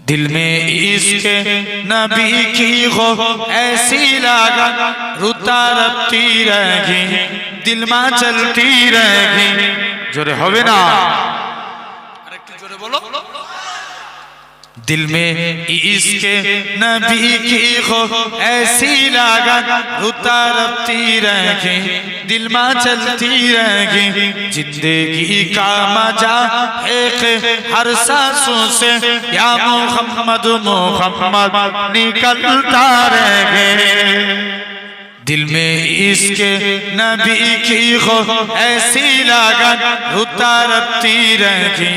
दिल में इश्क नबी की हो ऐसी लागत रुता रखती रहेगी, दिल में चलती रहेगी। जोरे होवे ना, আরেকটু জোরে বলো। दिल में इश्क नबी की हो ऐसी लागत रुता रखती रहेगी, दिल में चलती रहेगी। जिंदगी का मजा एक हर सांसों से या मोहम्मद मोहम्मद निकलता रहेगा। दिल में इश्क नबी की हो ऐसी लागत रुता रखती रहेगी,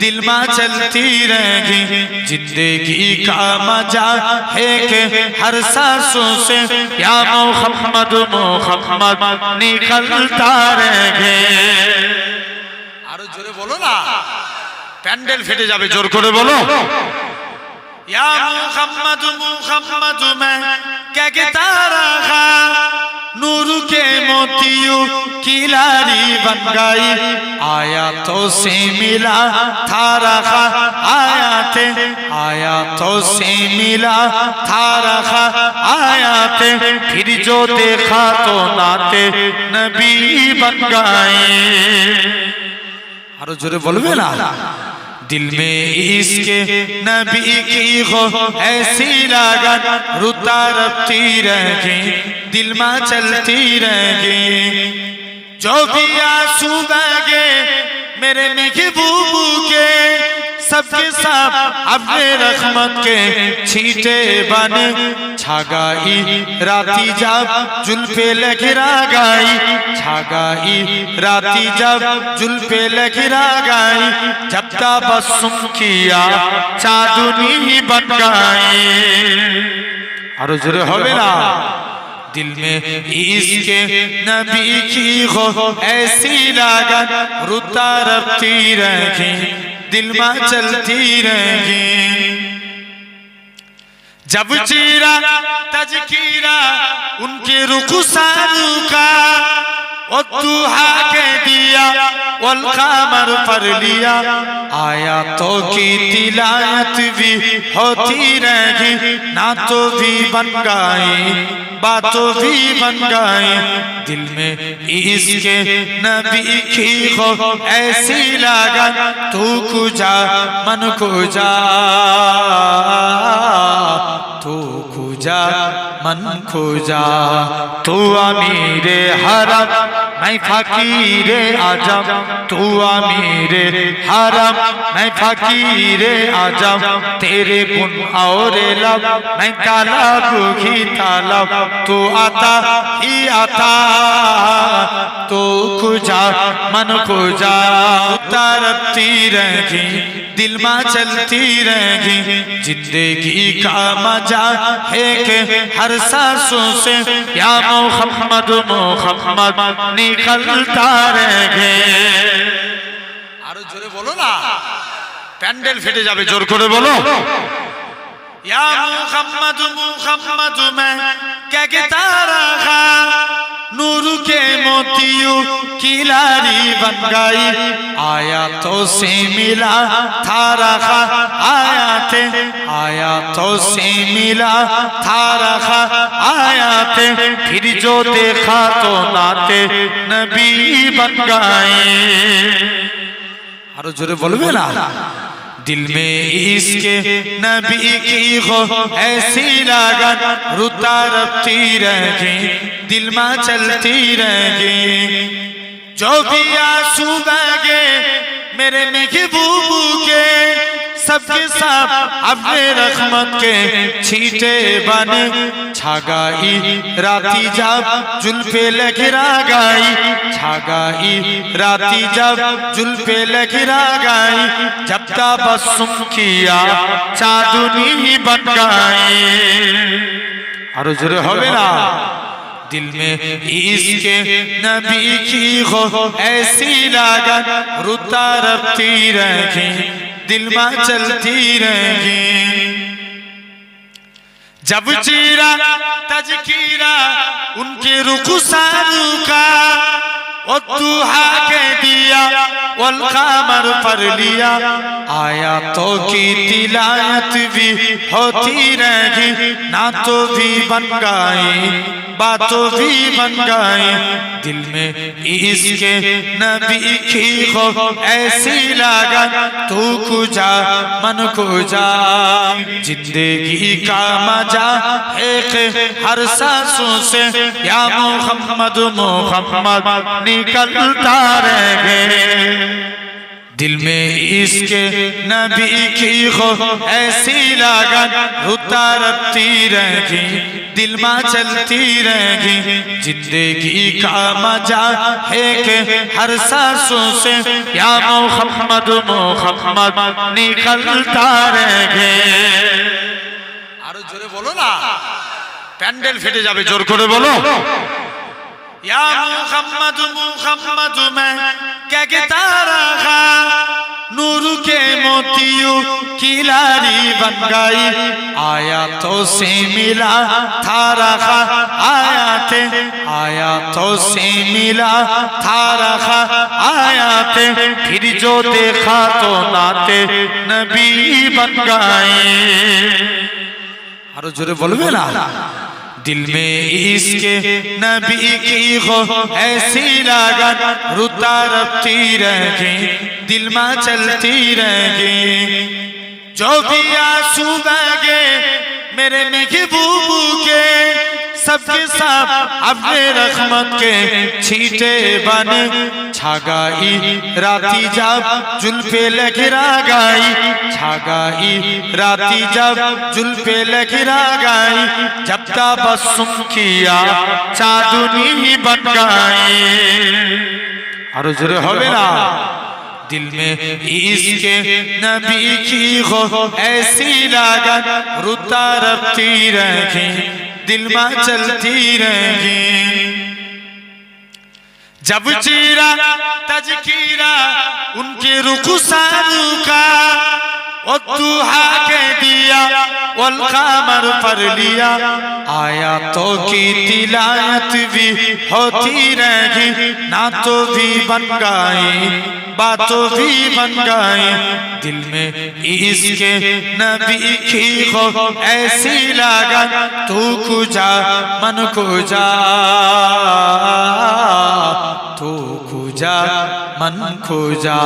दिल में चलती रहेगी। जिंदगी का मजा है कि हर सांसों से या मोहम्मद मोहम्मद निकलता रहेगा। आरो जोरे बोलो ना, প্যান্ডেল ফেটে যাবে, জোর করে বলো। या मुहम्मद मुहम्मद मैं क्या कहता रहा, नूर के मोतियों की लारी बन गई। आयातों से मिला था रखा, आयातों से मिला था रखा आयाते, फिर जो देखा तो नाते नबी बन गए। आरो जोरे बोलबे ना। दिल में इश्क नबी की हो ऐसी लागत रुता रखती रहेगी, दिल में चलती रहेगी। जो भी आंसू बहे मेरे महबूबू के, सबके साथ अपने रहमत के छींटे बने। छागाई राती जब जुल्फे लहरा गई, छागाई राती जब जुल्फे लहरा गई। जब तबस्सुम किया चांदनी बन गई। आरो जोरे होवे ना। दिल में इश्क नबी की हो ऐसी लागत रुता रखती रहेगी, दिल में चलती रहेगी। जब चीरा तजकीरा उनके रुखसारों का, और दुहा के दिया वल कमर पर लिया। आयातों की तिलावत भी होती रहेगी, नातों भी बन गई, बातों भी बन गई। दिल में इश्क नबी की हो ऐसी लागत, तू खुजा मन खुजा, तू खुजा मन खुजा। तू अमीरे हरम मैं फकीरे आजम, तू अमीरे हरम मैं फकीरे आजम। तेरे गुण और लब मैं तालब ही तालब, तू आता ही आता, तू खुजा मन खुजा। तरपती रहेगी, दिल में चलती रहेगी। जिंदगी का मजा है कि हर सांसों से या मोहम्मद मोहम्मद निकलता रहेगा। आरो जोरे बोलो ना, প্যান্ডেল ফেটে যাবে, জোর করে বলো। या मुहम्मद मुहम्मद मैं क्या कहता रहा, नूर के मोतियों की लारी बन गई। आयातों से मिला था रखा आयाते, आयातों से मिला था रखा आयाते। फिर जो देखा तो नाते नबी बन गए। आरो जोरे बोलबे ना। दिल में इश्क नबी की हो ऐसी लागत रुता रखती रहेगी, दिल में चलती रहेगी। जो भी आंसू बहे मेरे महबूबू के, सबके साथ अपने रहमत के छींटे बने। छागाई राती जब जुल्फे लहरा गई, छागाई राती जब जुल्फे लहरा गई। जब तबस्सुम किया चांदनी बन गई। आरो जोरे होवे ना। दिल में इश्क नबी की हो ऐसी लागत रुता रखती रहेगी, दिल में चलती रहेगी। जब चीरा तजकीरा उनके रुखसारों का, वद्दुहा के दिया वल कमर पर लिया आयातों की तिलावत भी होती रहेगी नातों भी बन गई बातों भी बन गई दिल में इसके नबी की खो ऐसी लागत तू कुजा मन कुजा जिंदगी का मजा एक हर सांसों से या मोहम्मद मोहम्मद निकलता रहे दिल में इसके नबी की खो ऐसी लागत उतारती रहेगी दिल में चलती रहेगी जिंदगी का मजा है कि हर सांसों से या मोहम्मद मोहम्मद निकलता रहेगे आरो जोरे बोलो ना पैंडल फेटे जाबे जोर करे बोलो या मुहम्मद मुहम्मद मैं कहता रहा नूर के मोतियों की लारी बन गई आयातों से मिला था रखा आयातों से मिला था रखा आयाते फिर जो देखा तो नाते नबी बन गए आरो जोरे बोलबे ना दिल में इसके नबी की हो ऐसी लागत रुता रखती रहेगी दिल में चलती रहेगी जो भी आंसू बहे मेरे महबूबू के सबके सब अपने रहमत के छींटे बने छागाई राती जब जुल्फे लगिरा गई छागाई राती जब जुल्फे लगिरा गई जब तबस्सुम किया चांदनी बन गई और जोरे होवे ना दिल में इसके नबी की हो ऐसी लागत रुता रखती रहेगी दिल में चलती रहेगी जब चीरा तजकीरा उनके रुखसारों का वद्दुहा के दिया वल कमर पर लिया आयातों की तिलावत भी होती रहेगी नातों भी बन गई बातों भी बन गई दिल में इसके नबी की हो ऐसी लागत तू कुजा मन कुजा तू कुजा मन कुजा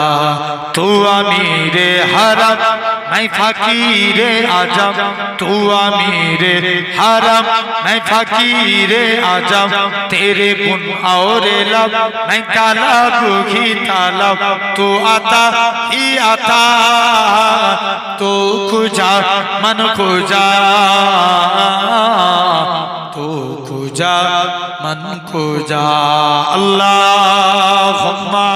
तू अमीरे हरम मैं फकीरे आजम तू अमीरे हरम मैं फकीरे आजम तेरे गुण और लब मैं तालब ही तालब तू आता ही आता तू खुजा मन खुजा तू खुजा मन खुजा अल्लाहुम्मा